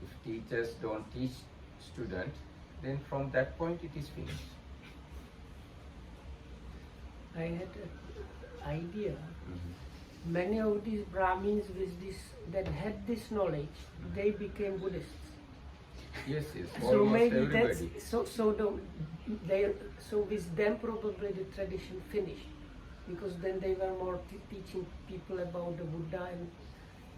If teachers don't teach student, then from that point it is finished. I had an idea. Many of these Brahmins that had this knowledge, they became Buddhists. Yes, So almost maybe everybody. so with them probably the tradition finished, because then they were more teaching people about the Buddha and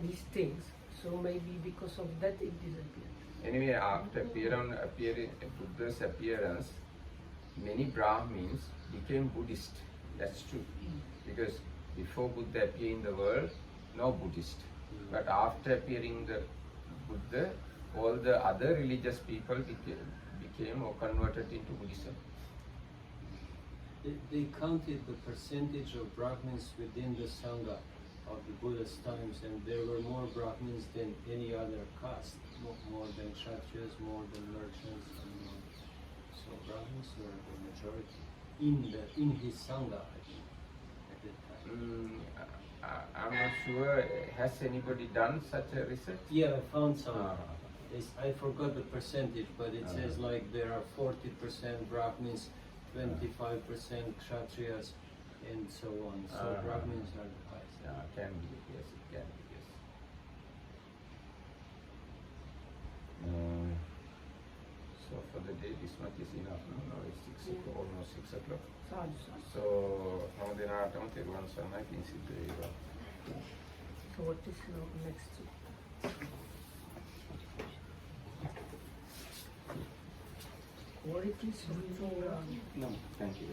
these things. So maybe because of that it disappeared. Anyway, after Buddha's appearance, many Brahmins became Buddhist. That's true. Because before Buddha appeared in the world, no Buddhist. But after appearing the Buddha, all the other religious people became or converted into Buddhism. They counted the percentage of Brahmins within the Sangha of the Buddha's times, and there were more Brahmins than any other caste, more than Kshatriyas, more than merchants, and more. So Brahmins were the majority in his Sangha, I think, at that time. I'm not sure. Has anybody done such a research? Yeah, I found some. Ah. I forgot the percentage, but it says like there are 40% Brahmins, 25% Kshatriyas, and so on. So Brahmins are the highest. Yeah, can be, yes, it can be, yes. So for the day, this much is enough. No, it's 6 o'clock, almost 6 o'clock. Sadhu, sadhu. So, how the Natam Tiruvan Sanai can sit there. So what is your next? What it is? No, thank you.